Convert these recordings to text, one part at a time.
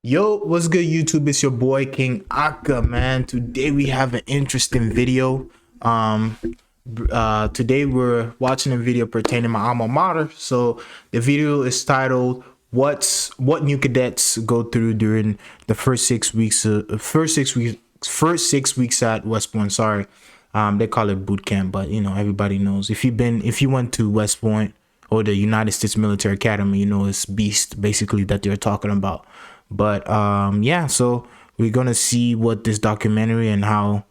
Yo, what's good, YouTube? It's your boy King Aka, man. Today we have an interesting video. Today we're watching a video pertaining to my alma mater. So the video is titled "What New Cadets Go Through During the First 6 weeks at West Point." Sorry, they call it boot camp, but you know everybody knows if you went to West Point or the United States Military Academy, you know it's beast basically that they're talking about. But yeah, so we're gonna see what this documentary and how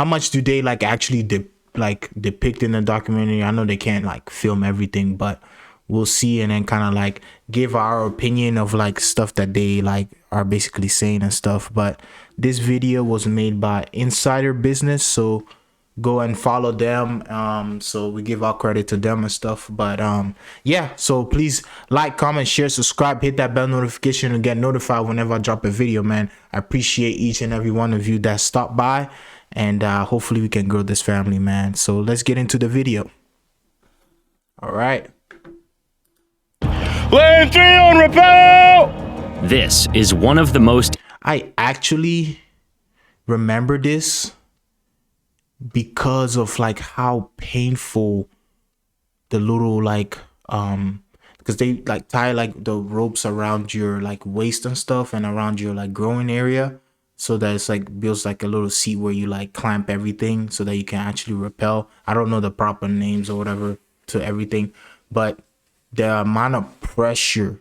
much do they like actually depict in the documentary. I know they can't like film everything, but we'll see and then kind of like give our opinion of like stuff that they like are basically saying and stuff. But this video was made by Insider Business, so go and follow them. So we give all credit to them and stuff. But yeah, so please like, comment, share, subscribe, hit that bell notification to get notified whenever I drop a video, man. I appreciate each and every one of you that stopped by, and hopefully we can grow this family, man. So let's get into the video. All right, Lane 3 on rappel! This is one of the most... I actually remember this because of like how painful the little like because they like tie like the ropes around your like waist and stuff and around your like growing area, so that it's like builds like a little seat where you like clamp everything so that you can actually rappel. I don't know the proper names or whatever to everything, but the amount of pressure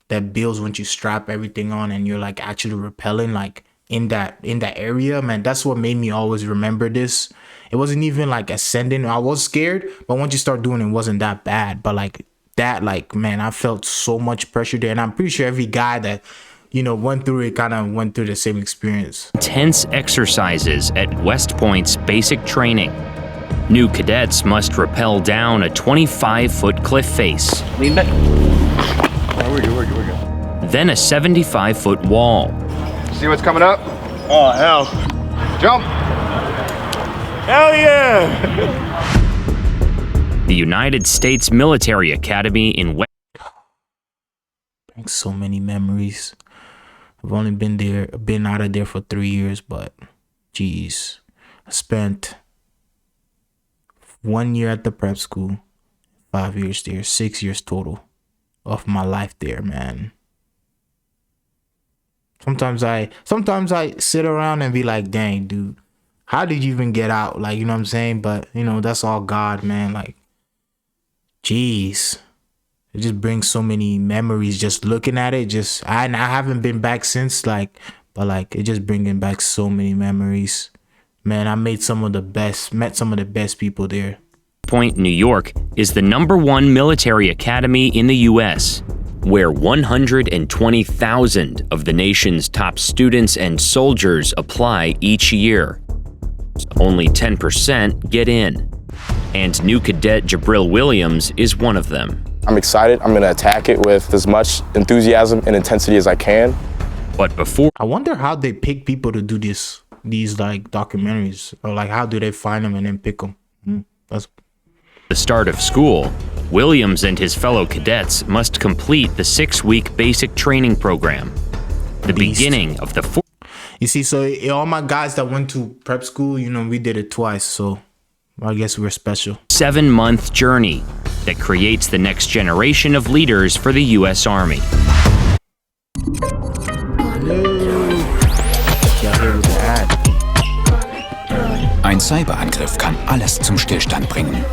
that builds when you strap everything on and you're like actually rappelling like in that area, man, that's what made me always remember this. It wasn't even like ascending. I was scared, but once you start doing it, it wasn't that bad. But like that, like, man, I felt so much pressure there, and I'm pretty sure every guy that, you know, went through it kind of went through the same experience. Intense exercises at West Point's basic training. New cadets must rappel down a 25-foot cliff face. Lean back. Oh, we're good. Then a 75-foot wall. See what's coming up? Oh, hell. Jump! Hell yeah! The United States Military Academy in West... Brings so many memories. I've only been out of there for 3 years, but geez, I spent 1 year at the prep school, 5 years there, 6 years total of my life there, man. Sometimes I sit around and be like, dang, dude, how did you even get out? Like, you know what I'm saying? But, you know, that's all God, man. Like, jeez. It just brings so many memories just looking at it. I haven't been back since, like, but, like, it just bringing back so many memories. Man, I met some of the best people there. Point, New York, is the #1 military academy in the U.S., where 120,000 of the nation's top students and soldiers apply each year. Only 10% get in, and new cadet Jabril Williams is one of them. I'm excited. I'm going to attack it with as much enthusiasm and intensity as I can. But before... I wonder how they pick people to do these like documentaries, or like how do they find them and then pick them? That's the start of school. Williams and his fellow cadets must complete the 6-week basic training program. The beginning of the... You see, so all my guys that went to prep school, you know, we did it twice, so I guess we're special. 7-month journey that creates the next generation of leaders for the U.S. Army. Ein Cyberangriff kann alles zum Stillstand bringen.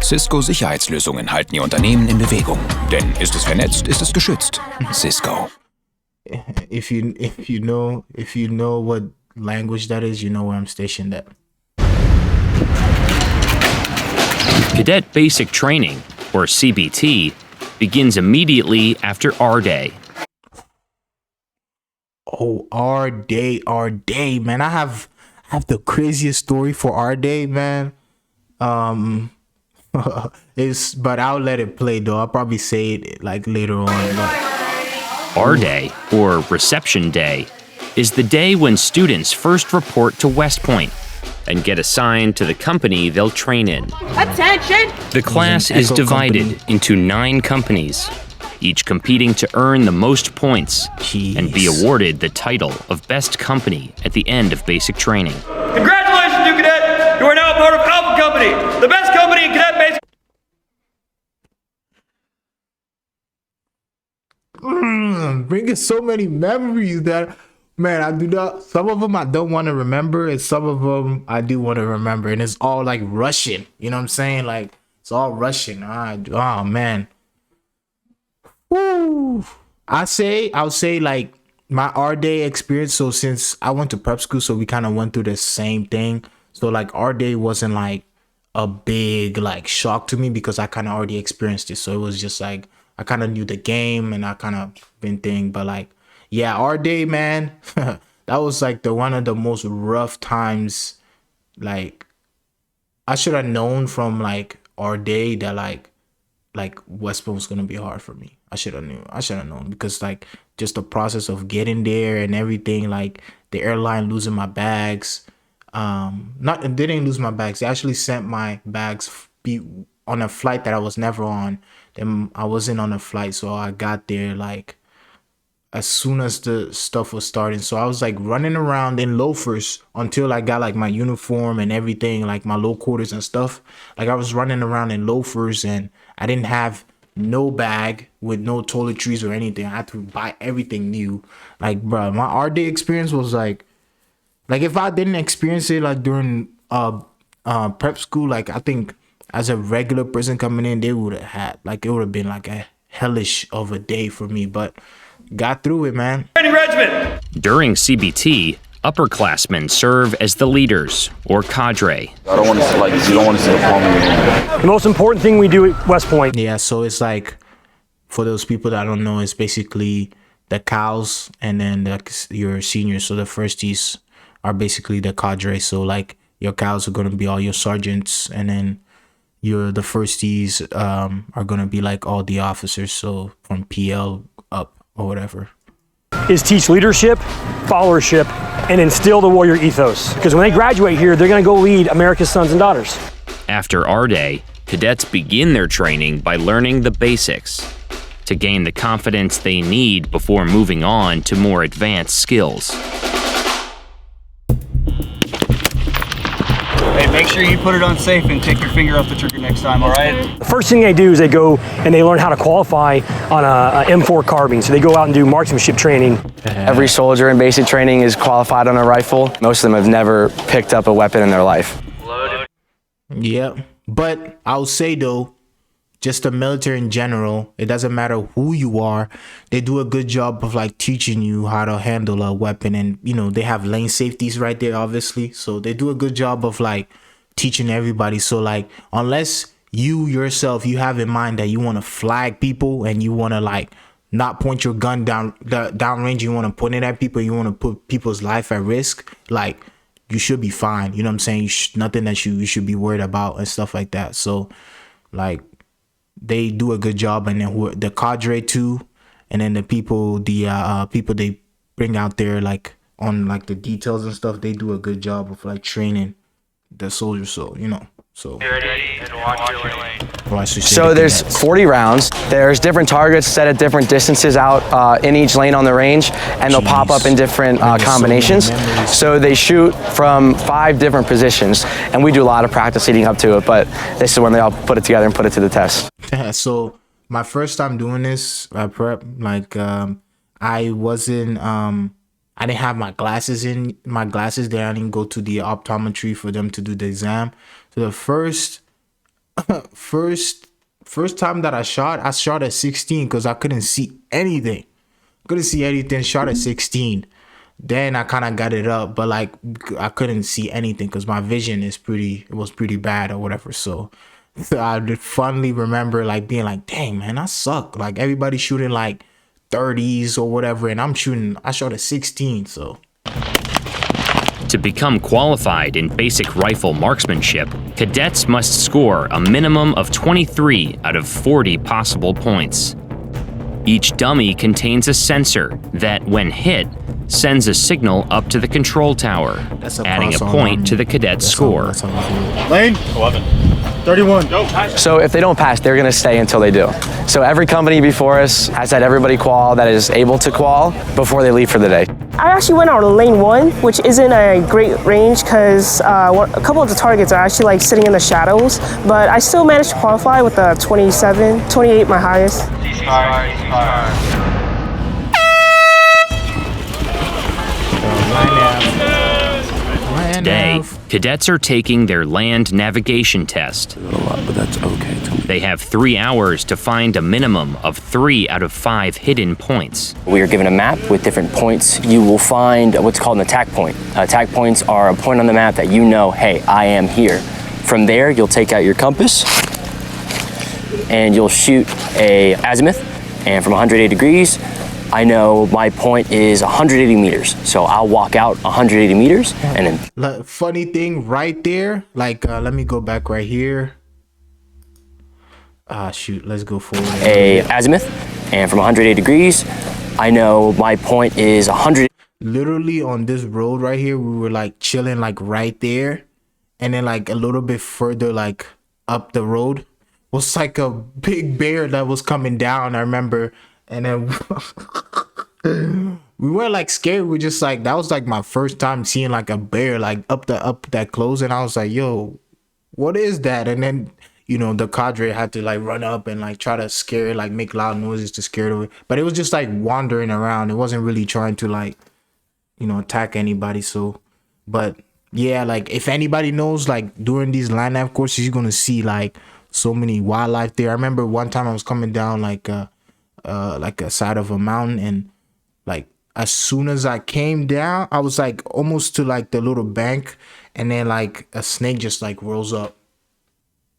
Cisco-Sicherheitslösungen halten Ihr Unternehmen in Bewegung. Denn ist es vernetzt, ist es geschützt. Cisco. If you know what language that is, you know where I'm stationed at. Cadet Basic Training, or CBT, begins immediately after R Day. Oh, R Day, man. I have the craziest story for R Day, man. But I'll let it play though. I'll probably say it like later on. But... R Day, or Reception Day, is the day when students first report to West Point and get assigned to the company they'll train in. Attention! The class is divided into 9 companies. each competing to earn the most points and be Jeez. awarded the title of Best Company at the end of basic training. Congratulations, new cadet! You are now part of Alpha Company, the best company in cadet basic. Bringing so many memories that, man, I do not. Some of them I don't want to remember, and some of them I do want to remember, and it's all like Russian. You know what I'm saying? Like it's all Russian. Oh man. Woo. I'll say like my our day experience. So since I went to prep school, so we kind of went through the same thing. So like our day wasn't like a big like shock to me because I kind of already experienced it. So it was just like I kind of knew the game and I kind of been thing. But like, yeah, our day, man, that was like one of the most rough times. Like I should have known from like our day that like West Point was gonna be hard for me. I should have known because like just the process of getting there and everything, like the airline losing my bags. They didn't lose my bags. They actually sent my bags on a flight that I was never on. Then I wasn't on a flight, so I got there like as soon as the stuff was starting. So I was like running around in loafers until I got like my uniform and everything, like my low quarters and stuff. Like I was running around in loafers and I didn't have no bag with no toiletries or anything. I had to buy everything new. Like, bro, my our day experience was like if I didn't experience it like during prep school, like I think as a regular person coming in, they would have had like it would have been like a hellish of a day for me, but got through it, man. Training regiment. During CBT, upperclassmen serve as the leaders, or cadre. I don't want to see, like, you don't want to see the palm. The most important thing we do at West Point. Yeah, so it's like, for those people that don't know, it's basically the cows and then your seniors. So the firsties are basically the cadre. So like your cows are going to be all your sergeants, and then the firsties are going to be like all the officers. So from PL up or whatever. Is teach leadership, followership, and instill the warrior ethos. Because when they graduate here, they're going to go lead America's sons and daughters. After our day, cadets begin their training by learning the basics to gain the confidence they need before moving on to more advanced skills. Hey, make sure you put it on safe and take your finger off the trigger next time, all right? The first thing they do is they go and they learn how to qualify on a M4 carbine. So they go out and do marksmanship training. Every soldier in basic training is qualified on a rifle. Most of them have never picked up a weapon in their life. Yeah, but I'll say though, just the military in general, it doesn't matter who you are, they do a good job of like teaching you how to handle a weapon. And you know, they have lane safeties right there, obviously, so they do a good job of like teaching everybody. So like unless you yourself, you have in mind that you want to flag people and you want to like not point your gun downrange, you want to point it at people, you want to put people's life at risk, like you should be fine. You know what I'm saying? Nothing that you should be worried about and stuff like that. So like they do a good job. And then the cadre too, and then the people they bring out there like on like the details and stuff, they do a good job of like training the soldiers. So you know, so So there's 40 rounds. There's different targets set at different distances out in each lane on the range, and they'll pop up in different combinations. So they shoot from 5 different positions, and we do a lot of practice leading up to it, but this is when they all put it together and put it to the test. Yeah, so my first time doing this prep, like I wasn't I didn't have my glasses there. I didn't go to the optometry for them to do the exam. So the first time that I shot at 16 because I couldn't see anything. Shot at 16. Then I kind of got it up, but like I couldn't see anything because my vision was pretty bad or whatever. So I fondly remember like being like, dang man, I suck. Like everybody's shooting like 30s or whatever, and I shot at 16. So to become qualified in basic rifle marksmanship, cadets must score a minimum of 23 out of 40 possible points. Each dummy contains a sensor that, when hit, sends a signal up to the control tower, adding a point to the cadet's score. Lane 11. 31. So if they don't pass, they're gonna stay until they do. So every company before us has had everybody qual that is able to qual before they leave for the day. I actually went on lane 1, which isn't a great range because a couple of the targets are actually like sitting in the shadows, but I still managed to qualify with a 27, 28 my highest. Today, cadets are taking their land navigation test. A lot, but that's okay. They have 3 hours to find a minimum of 3 out of 5 hidden points. We are given a map with different points. You will find what's called an attack point. Attack points are a point on the map that you know, hey, I am here. From there, you'll take out your compass and you'll shoot a azimuth. And from 180 degrees, I know my point is 180 meters. So I'll walk out 180 meters and then. Funny thing right there, like, let me go back right here. Shoot, let's go forward. A azimuth, and from 180 degrees, I know my point is 100. Literally on this road right here, we were like chilling like right there. And then like a little bit further, like up the road was like a big bear that was coming down, I remember. And then we weren't like scared. We just like, that was like my first time seeing like a bear like up that close. And I was like, yo, what is that? And then, you know, the cadre had to like run up and like try to scare it, like make loud noises to scare it away. But it was just like wandering around. It wasn't really trying to like, you know, attack anybody. So, but yeah, like if anybody knows, like during these land nav courses, you're gonna see like so many wildlife there. I remember one time I was coming down like a side of a mountain, and like as soon as I came down, I was like almost to like the little bank, and then like a snake just like rolls up.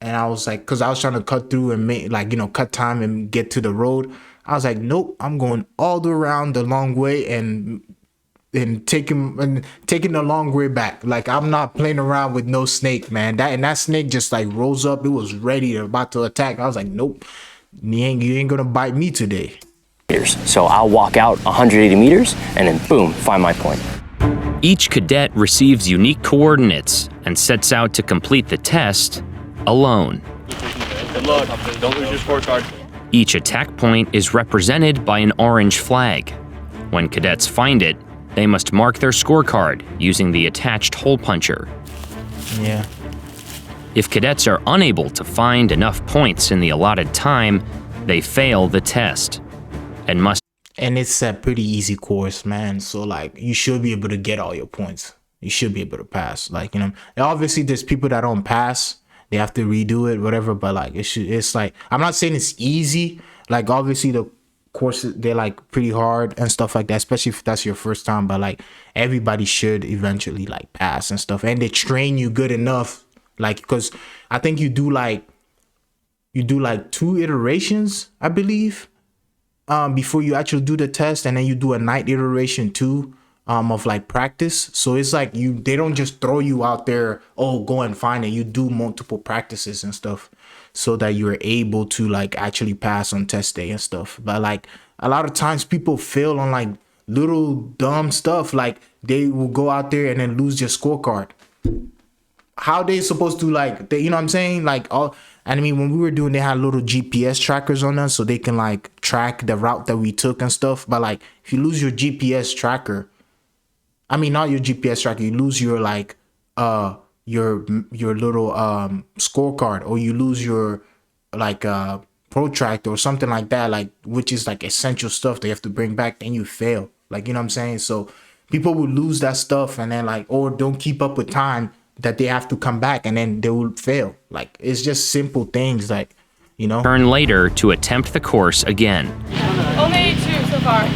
And I was like, because I was trying to cut through and make like, you know, cut time and get to the road. I was like, nope, I'm going all the around the long way and taking the long way back. Like I'm not playing around with no snake, man. That snake just like rose up. It was ready to about to attack. I was like, nope, you ain't gonna bite me today. So I'll walk out 180 meters and then boom, find my point. Each cadet receives unique coordinates and sets out to complete the test alone. Good luck. Don't lose your scorecard. Each attack point is represented by an orange flag. When cadets find it, they must mark their scorecard using the attached hole puncher. Yeah. If cadets are unable to find enough points in the allotted time, they fail the test and must. And it's a pretty easy course, man. So like you should be able to get all your points. You should be able to pass. Like, you know, and obviously there's people that don't pass. They have to redo it, whatever. But like it's like, I'm not saying it's easy. Like obviously the courses, they're like pretty hard and stuff like that, especially if that's your first time. But like everybody should eventually like pass and stuff. And they train you good enough, like, because I think you do like 2 iterations, I believe, before you actually do the test, and then you do a night iteration too, of like practice. So it's like they don't just throw you out there, oh, go and find it. You do multiple practices and stuff so that you're able to like actually pass on test day and stuff. But like a lot of times people fail on like little dumb stuff, like they will go out there and then lose their scorecard. How they supposed to like, you know what I'm saying? Like all, I mean, when we were doing, they had little GPS trackers on us so they can like track the route that we took and stuff. But like if you lose your GPS tracker, I mean, not your GPS tracker, you lose your like your little scorecard, or you lose your like protractor or something like that, like which is like essential stuff they have to bring back, then you fail. Like, you know what I'm saying? So people will lose that stuff and then like, or don't keep up with time, that they have to come back and then they will fail. Like it's just simple things, like, you know. Turn later to attempt the course again. Only 2 so far.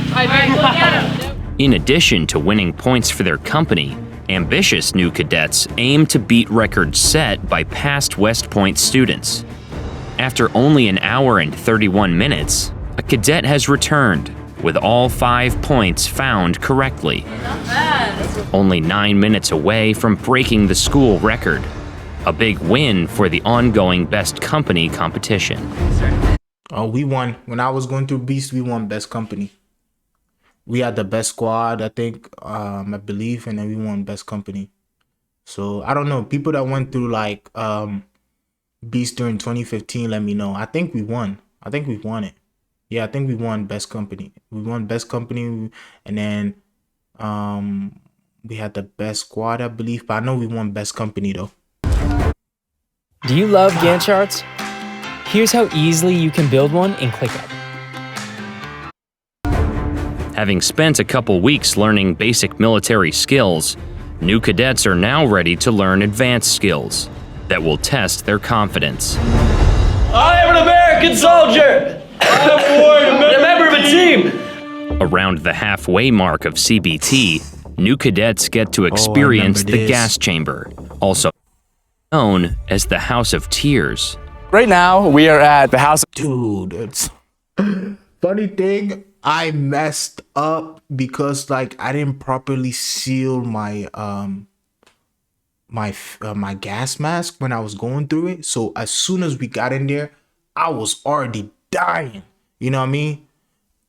In addition to winning points for their company, ambitious new cadets aim to beat records set by past West Point students. After only an hour and 31 minutes, a cadet has returned with all 5 points found correctly. Only 9 minutes away from breaking the school record. A big win for the ongoing Best Company competition. Oh, we won. When I was going through Beast, we won Best Company. We had the best squad, I think, I believe, and then we won Best Company. So I don't know, people that went through like beast during 2015, let me know. I think we won. I think we won it. Yeah, I think we won best company. We won best company, and then we had the best squad, I believe. But I know we won best company though. Do you love Gantt charts? Here's how easily you can build one in ClickUp. Having spent a couple weeks learning basic military skills, new cadets are now ready to learn advanced skills that will test their confidence. I am an American soldier! I am a member of a team! Around the halfway mark of CBT, new cadets get to experience the gas chamber, also known as the House of Tears. Right now, we are at the House of... Dude, it's... Funny thing, I messed up because like I didn't properly seal my my gas mask when I was going through it. So as soon as we got in there, I was already dying. You know what I mean?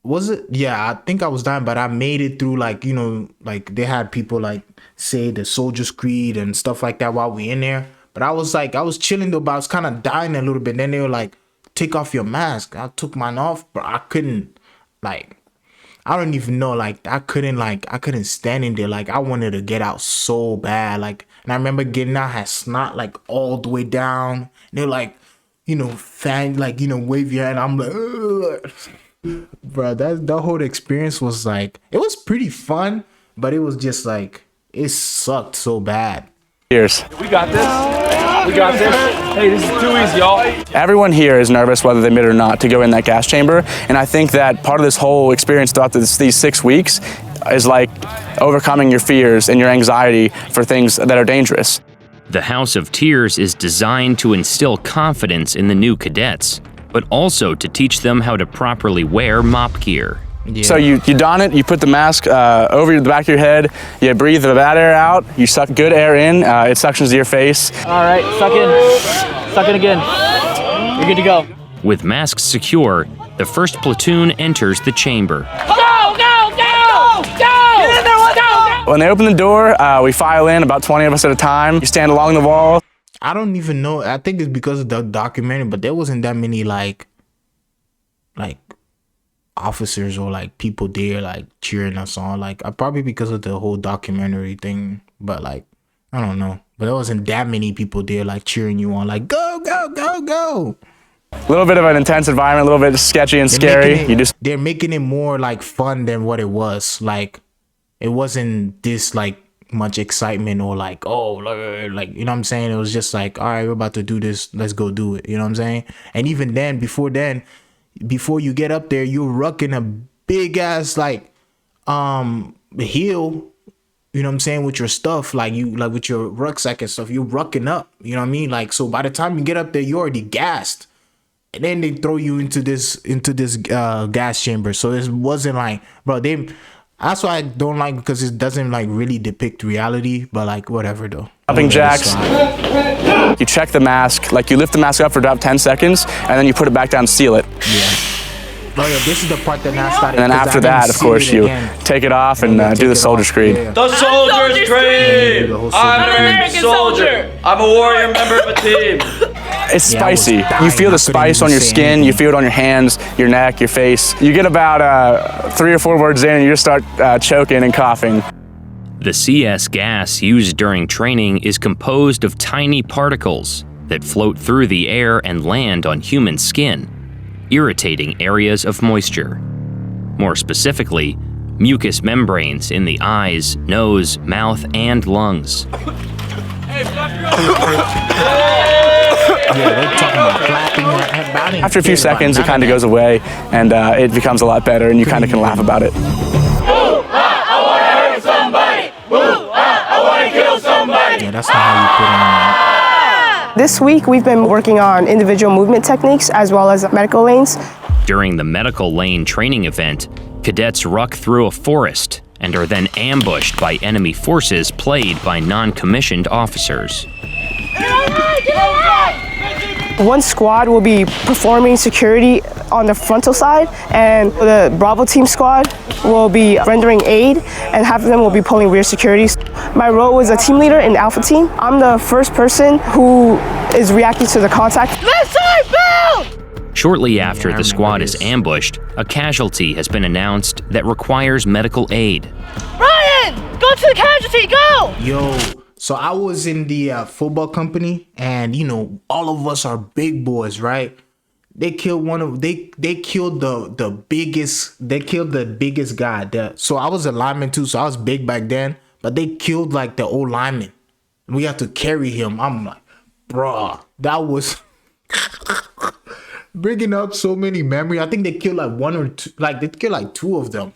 Was it? Yeah, I think I was dying, but I made it through. Like, you know, like they had people like say the Soldier's Creed and stuff like that while we in there. But I was chilling though, but I was kind of dying a little bit. Then they were like, take off your mask. I took mine off, but I couldn't, like, I don't even know, like, I couldn't stand in there. Like, I wanted to get out so bad. Like, and I remember getting out, had snot, like, all the way down. And they're like, you know, fan, like, you know, wave your hand. I'm like, ugh. Bro, the whole experience was like, it was pretty fun, but it was just like, it sucked so bad. Cheers. We got this. We got this. Hey, this is too easy, y'all. Everyone here is nervous, whether they admit it or not, to go in that gas chamber. And I think that part of this whole experience throughout these 6 weeks is like overcoming your fears and your anxiety for things that are dangerous. The House of Tears is designed to instill confidence in the new cadets, but also to teach them how to properly wear MOPP gear. Yeah. So you don it, you put the mask over the back of your head, you breathe the bad air out, you suck good air in, it suctions to your face. All right, suck in again. You're good to go. With masks secure, the first platoon enters the chamber. Go, go, go, go! Get in there, let's go! When they open the door, we file in, about 20 of us at a time. You stand along the wall. I don't even know, I think it's because of the documentary, but there wasn't that many like officers or like people there like cheering us on, like probably because of the whole documentary thing, but like I don't know, but there wasn't that many people there like cheering you on, like go go go go. A little bit of an intense environment, a little bit sketchy and scary. They're making it more like fun than what it was. Like it wasn't this like much excitement or like, oh, like, you know what I'm saying? It was just like, all right, we're about to do this, let's go do it, you know what I'm saying? And even then, before you get up there, you're rucking a big ass like hill, you know what I'm saying, with your stuff, like with your rucksack and stuff, you're rucking up, you know what I mean? Like, so by the time you get up there, you're already gassed, and then they throw you into this gas chamber. So it wasn't like, bro, that's why I don't like, because it doesn't like really depict reality, but like whatever though. Jumping jacks. You check the mask, like you lift the mask up for about 10 seconds, and then you put it back down and seal it. Yeah. Oh yeah, this is the part that I started. And then after that, of course, you take it off and do the Soldier's Creed. Yeah. The Soldier's Creed! I'm an American soldier! I'm a warrior member of a team! It's spicy. You feel the spice on your skin, you feel it on your hands, your neck, your face. You get about 3 or 4 words in and you just start choking and coughing. The CS gas used during training is composed of tiny particles that float through the air and land on human skin, irritating areas of moisture. More specifically, mucous membranes in the eyes, nose, mouth, and lungs. After a few seconds, it kind of goes away, and it becomes a lot better, and you kind of can laugh about it. Yeah, that's not how you put it on. This week, we've been working on individual movement techniques as well as medical lanes. During the medical lane training event, cadets ruck through a forest and are then ambushed by enemy forces played by non-commissioned officers. Get on right! One squad will be performing security on the frontal side, and the Bravo team squad will be rendering aid, and half of them will be pulling rear securities. My role is a team leader in Alpha Team. I'm the first person who is reacting to the contact. Left side, build! Shortly after the squad is ambushed, a casualty has been announced that requires medical aid. Ryan, go to the casualty, go! Yo, so I was in the football company, and you know, all of us are big boys, right? They killed they killed the biggest guy. So I was a lineman too, so I was big back then, but they killed like the old lineman. We had to carry him. I'm like, bruh, that was bringing up so many memories. I think they killed like one or two, like they killed like two of them.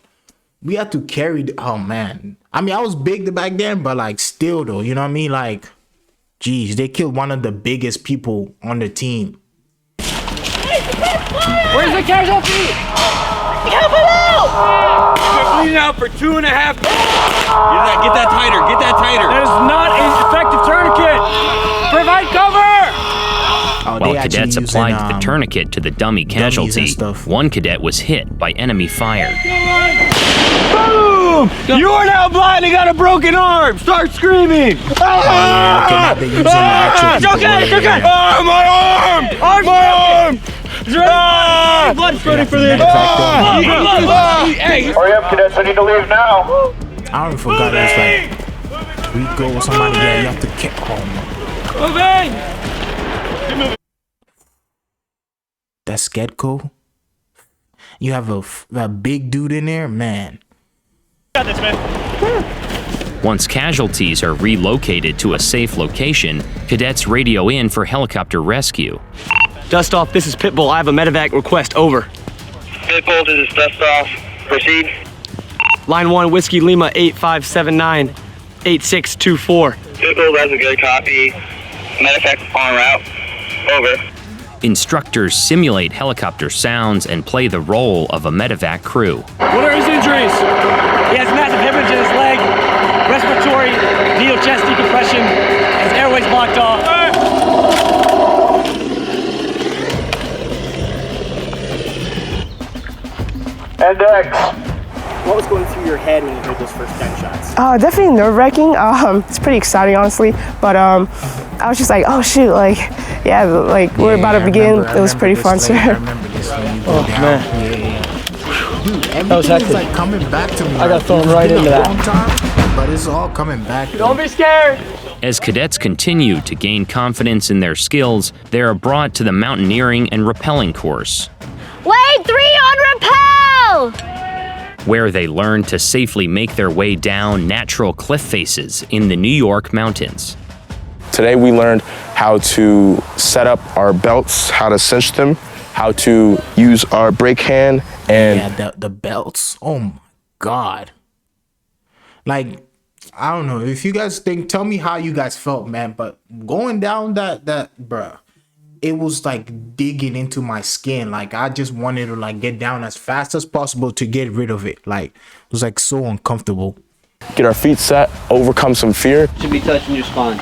We had to carry, oh man. I mean, I was big back then, but like still though, you know what I mean? Like, geez, they killed one of the biggest people on the team. Where's the casualty? Help him out! You've been bleeding out for 2.5 minutes. Get that tighter, get that tighter. That is not an effective tourniquet. Provide cover! While cadets applied the tourniquet to the dummy casualty, one cadet was hit by enemy fire. Boom! You are now blind and got a broken arm. Start screaming. It's okay, it's okay. Oh, my arm! My arm! Blood spurting for this. Hey, hurry up, cadets. I need to leave now. I don't forgot it's like Rico or somebody. Yeah, you have to kick home. Moving! That's Sketco. You have a big dude in there, man. Got this, man. Once casualties are relocated to a safe location, cadets radio in for helicopter rescue. Dust off, this is Pitbull. I have a medevac request, over. Pitbull, this is Dust off. Proceed. Line 1, Whiskey Lima 8579-8624. Pitbull, that's a good copy. Medevac en route. Over. Instructors simulate helicopter sounds and play the role of a medevac crew. What are his injuries? He has massive hemorrhage in his leg, respiratory, needle chest decompression, his airways blocked off. And X. What was going through your head when you heard those first gunshots? Definitely nerve-wracking. It's pretty exciting, honestly. But I was just like, oh shoot, like, yeah, like we're about to begin. It was pretty fun, sir. I remember this when you go down. Man. Dude, everything's like coming back to me. I got thrown right into that. Long time, but it's all coming back. Don't be scared. As cadets continue to gain confidence in their skills, they are brought to the mountaineering and rappelling course, Lane 3 on rappel! where they learn to safely make their way down natural cliff faces in the New York mountains. Today we learned how to set up our belts, how to cinch them, how to use our brake hand, and yeah, the belts. Oh my God. Like, I don't know if you guys tell me how you guys felt, man, but going down that bruh, it was like digging into my skin. Like I just wanted to like get down as fast as possible to get rid of it. Like it was like so uncomfortable. get our feet set, overcome some fear. Should be touching your spine.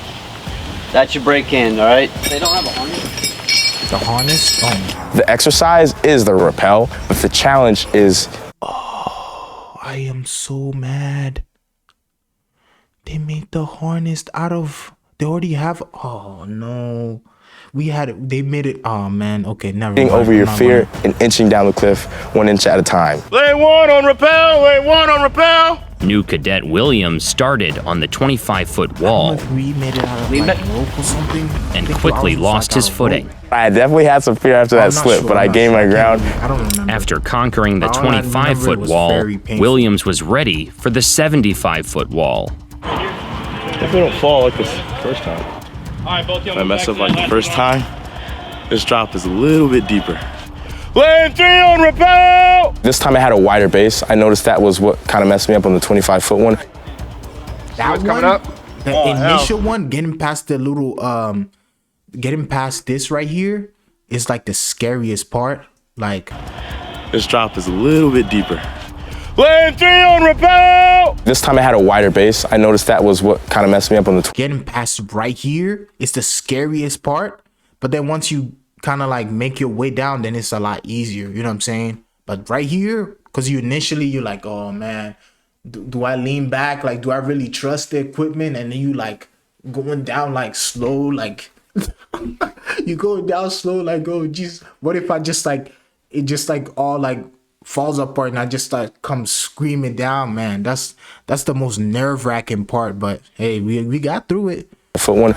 That's your brake hand, all right? They don't have a harness. The harness? Oh. The exercise is the rappel, but the challenge is... Oh, I am so mad. They made the harness out of... They already have... Oh, no. They made it... Oh, man. Okay, never mind. Over your fear and inching down the cliff 1 inch at a time. Lane 1 on rappel, lane 1 on rappel. New cadet Williams started on the 25-foot wall we made it out of like rope or something, and quickly lost his footing. I definitely had some fear after that slip, but I gained my ground. I don't remember. After conquering the 25-foot wall, Williams was ready for the 75-foot wall. If we don't fall like this first time, if I mess up like the first time, this drop is a little bit deeper. Lane 3 on rappel! This time I had a wider base. I noticed that was what kind of messed me up on the 25-foot one. That one, the initial one, getting past the little, getting past this right here is like the scariest part. Like, this drop is a little bit deeper. Lane 3 on rappel! This time I had a wider base. I noticed that was what kind of messed me up on the... Getting past right here is the scariest part. But then once you kind of like make your way down, then it's a lot easier. You know what I'm saying? But right here, because you're like, oh man, do I lean back? Like, do I really trust the equipment? And then you like going down like slow, like you going down slow, like, oh geez, what if I just like it just like all like falls apart and I just like come screaming down, man. That's the most nerve-wracking part, but hey, we got through it. Foot one.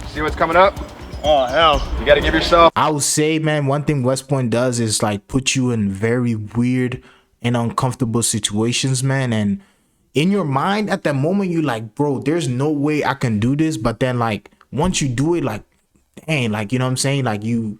See what's coming up? Oh hell, you got to give yourself. I would say, man, one thing West Point does is like put you in very weird and uncomfortable situations, man. And in your mind at that moment, you like, bro, there's no way I can do this. But then like once you do it, like, dang, like, you know what I'm saying? Like you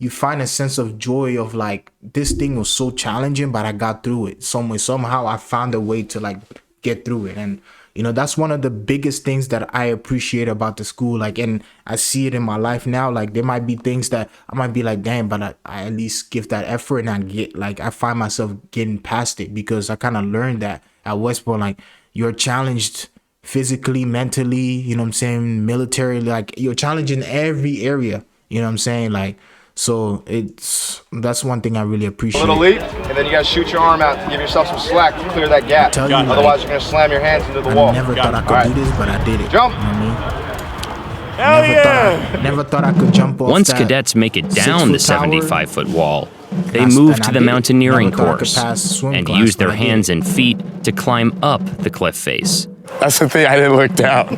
find a sense of joy of like, this thing was so challenging, but I got through it somehow I found a way to like get through it. And you know, that's one of the biggest things that I appreciate about the school. Like, and I see it in my life now. Like, there might be things that I might be like, damn, but I at least give that effort, and I find myself getting past it because I kind of learned that at West Point. Like, you're challenged physically, mentally, you know what I'm saying, military, like you're challenged in every area, you know what I'm saying? Like, so that's one thing I really appreciate. A little leap, and then you gotta shoot your arm out to give yourself some slack to clear that gap. Otherwise, you're gonna slam your hands into the wall. I never thought I could do this, but I did it. Jump! You know what I mean? Never thought I could jump off. Once cadets make it down the 75-foot wall, they move to the mountaineering course and use their hands and feet to climb up the cliff face. That's the thing, I didn't look down.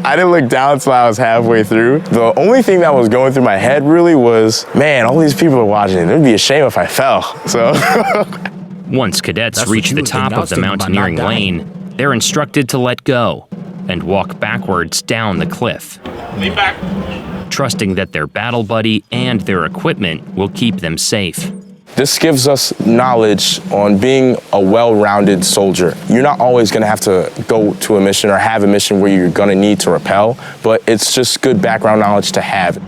I didn't look down until I was halfway through. The only thing that was going through my head really was, man, all these people are watching. It would be a shame if I fell, so. Once cadets reach the top of the mountaineering lane, they're instructed to let go and walk backwards down the cliff. Lean back. Trusting that their battle buddy and their equipment will keep them safe. This gives us knowledge on being a well-rounded soldier. You're not always gonna have to go to a mission or have a mission where you're gonna need to rappel, but it's just good background knowledge to have.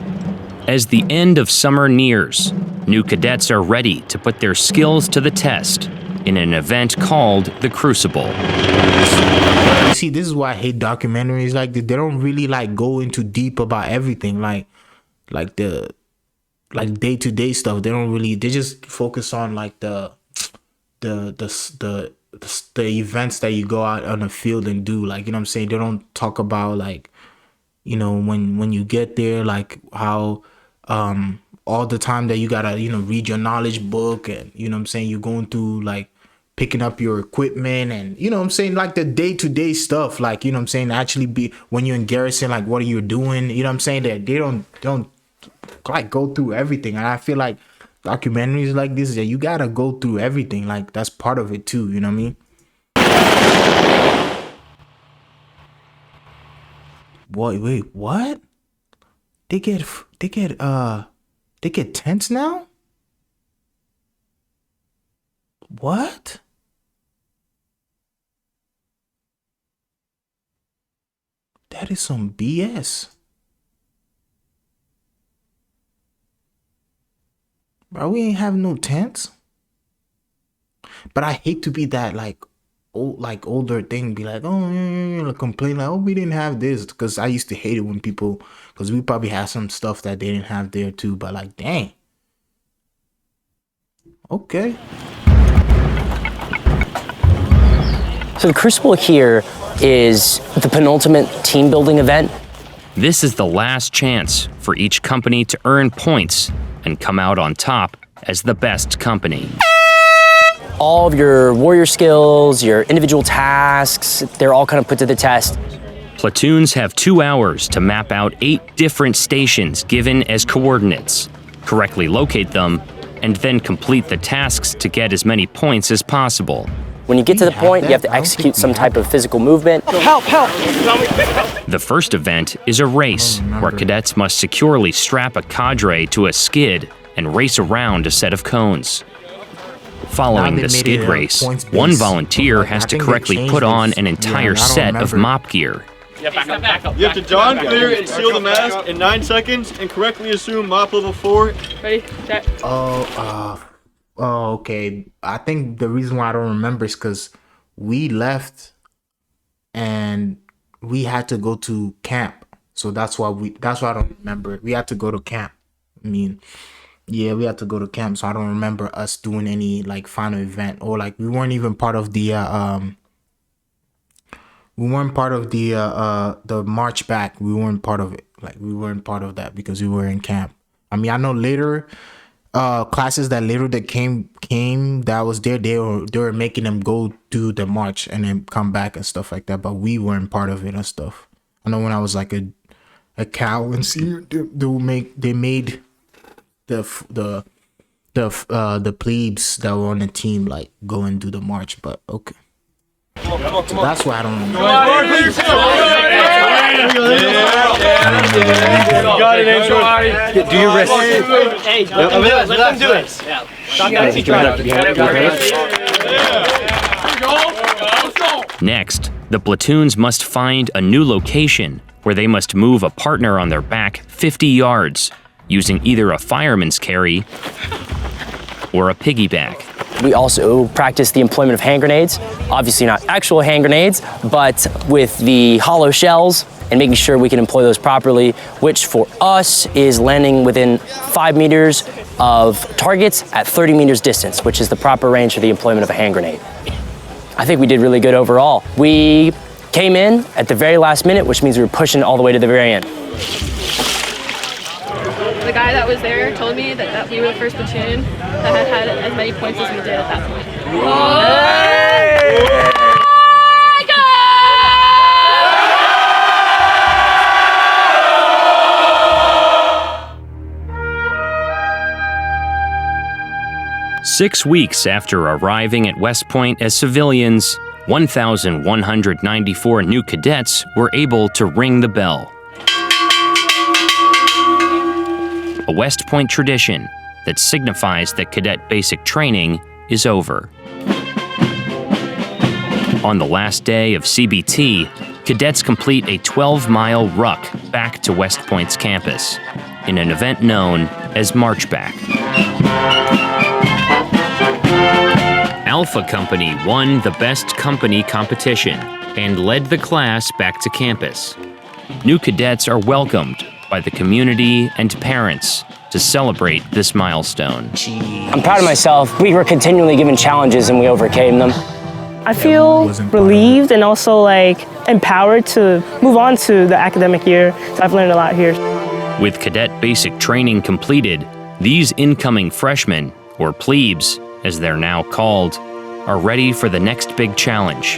As the end of summer nears, new cadets are ready to put their skills to the test in an event called the Crucible. See, this is why I hate documentaries like this. They don't really like go into deep about everything, like the day-to-day stuff. They don't really, they just focus on like the events that you go out on the field and do, like, you know what I'm saying? They don't talk about like, you know, when you get there, like how all the time that you gotta, you know, read your knowledge book, and you know what I'm saying, you're going through like picking up your equipment, and you know what I'm saying, like the day-to-day stuff, like, you know what I'm saying, actually be when you're in garrison, like what are you doing, you know what I'm saying, that they don't like go through everything. And I feel like documentaries like this, that you gotta go through everything, like that's part of it too, you know what I mean? Wait, what? They get tents now? What? That is some BS. Bro, we ain't have no tents. But I hate to be that like older thing, be like, oh, complain like, oh, we didn't have this, because I used to hate it when people, because we probably had some stuff that they didn't have there too, but like, dang. Okay. So the Crucible here is the penultimate team building event. This is the last chance for each company to earn points and come out on top as the best company. All of your warrior skills, your individual tasks, they're all kind of put to the test. Platoons have 2 hours to map out 8 different stations given as coordinates, correctly locate them, and then complete the tasks to get as many points as possible. When you get to the point, you have to execute some type of physical movement. Help! The first event is a race, where cadets must securely strap a cadre to a skid and race around a set of cones. Following the skid race, one volunteer has to correctly put on an entire set of mop gear. You have to don, clear, and seal the mask in 9 seconds and correctly assume mop level 4. Ready, set. Oh, okay. I think the reason why I don't remember is because we left and we had to go to camp. So that's why I don't remember it. We had to go to camp. I mean, yeah, we had to go to camp, so I don't remember us doing any like final event, or like we weren't even part of the the march back. We weren't part of it. Like we weren't part of that because we were in camp. I mean, I know later classes that came that was there, they were making them go do the march and then come back and stuff like that, but we weren't part of it and stuff. I know when I was like a cow and senior, they made the plebes that were on the team like go and do the march, but okay. So that's why I don't know. Got it, Andrew. Do your wrist. Hey, let them do it. Next, the platoons must find a new location where they must move a partner on their back 50 yards using either a fireman's carry or a piggyback. We also practice the employment of hand grenades. Obviously not actual hand grenades, but with the hollow shells and making sure we can employ those properly, which for us is landing within 5 meters of targets at 30 meters distance, which is the proper range for the employment of a hand grenade. I think we did really good overall. We came in at the very last minute, which means we were pushing all the way to the very end. The guy that was there told me that we were the first platoon that had as many points as we did at that point. Hey! 6 weeks after arriving at West Point as civilians, 1,194 new cadets were able to ring the bell. A West Point tradition that signifies that cadet basic training is over. On the last day of CBT, cadets complete a 12-mile ruck back to West Point's campus in an event known as March Back. Alpha Company won the Best Company competition and led the class back to campus. New cadets are welcomed by the community and parents to celebrate this milestone. I'm proud of myself. We were continually given challenges and we overcame them. I feel relieved and also like empowered to move on to the academic year. So I've learned a lot here. With cadet basic training completed, these incoming freshmen, or plebes as they're now called, are ready for the next big challenge,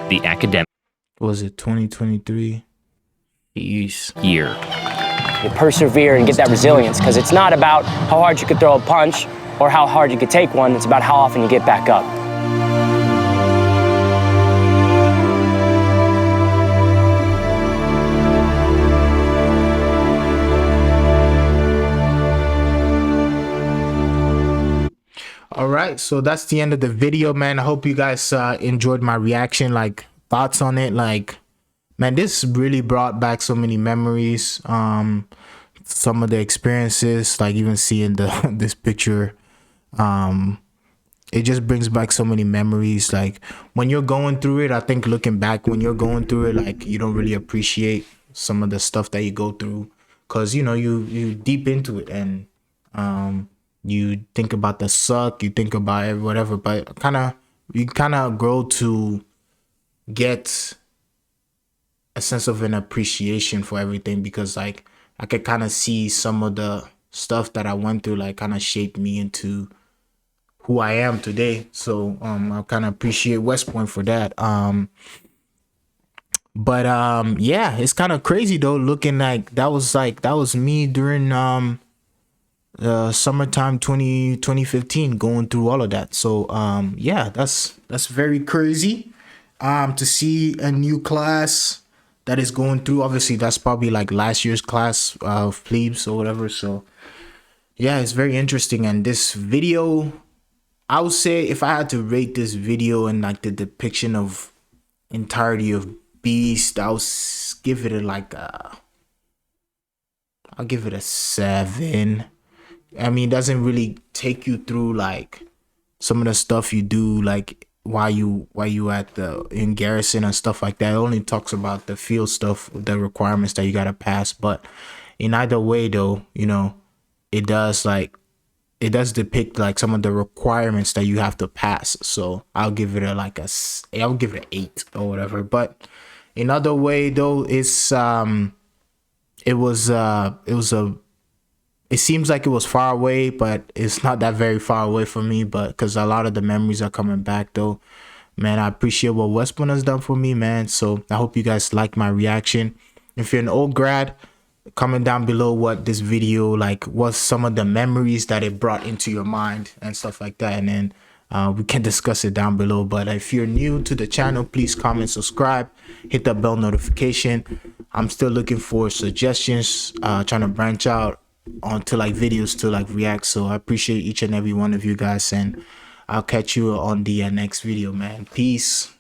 the academic. Was it 2023? Year. You persevere and get that resilience, because it's not about how hard you could throw a punch or how hard you could take one, it's about how often you get back up. All right, so that's the end of the video, man. I hope you guys enjoyed my reaction, like thoughts on it. Like, man, this really brought back so many memories. Some of the experiences, like even seeing this picture, it just brings back so many memories. Like when you're going through it, I think looking back, when you're going through it, like you don't really appreciate some of the stuff that you go through, because you know you deep into it, and you think about the suck, you think about it, whatever, but you kind of grow to get a sense of an appreciation for everything, because like I could kind of see some of the stuff that I went through like kind of shaped me into who I am today. So I kind of appreciate West Point for that. But yeah, it's kind of crazy though, looking like that was me during summertime 2015, going through all of that. So yeah, that's very crazy to see a new class that is going through. Obviously that's probably like last year's class of plebes or whatever. So yeah, it's very interesting. And this video, I would say if I had to rate this video and like the depiction of entirety of Beast, I'll give it I'll give it a 7. I mean, it doesn't really take you through like some of the stuff you do like while you at the in garrison and stuff like that. It only talks about the field stuff, the requirements that you gotta pass. But in either way though, you know, it does depict like some of the requirements that you have to pass. So I'll give it I'll give it an 8 or whatever. But in other way though, it seems like it was far away, but it's not that very far away from me. But because a lot of the memories are coming back though, man, I appreciate what West Point has done for me, man. So I hope you guys like my reaction. If you're an old grad, comment down below what this video, like, what's some of the memories that it brought into your mind and stuff like that, and then we can discuss it down below. But if you're new to the channel, please comment, subscribe, hit the bell notification. I'm still looking for suggestions, trying to branch out onto like videos to like react. So I appreciate each and every one of you guys, and I'll catch you on the next video, man. Peace.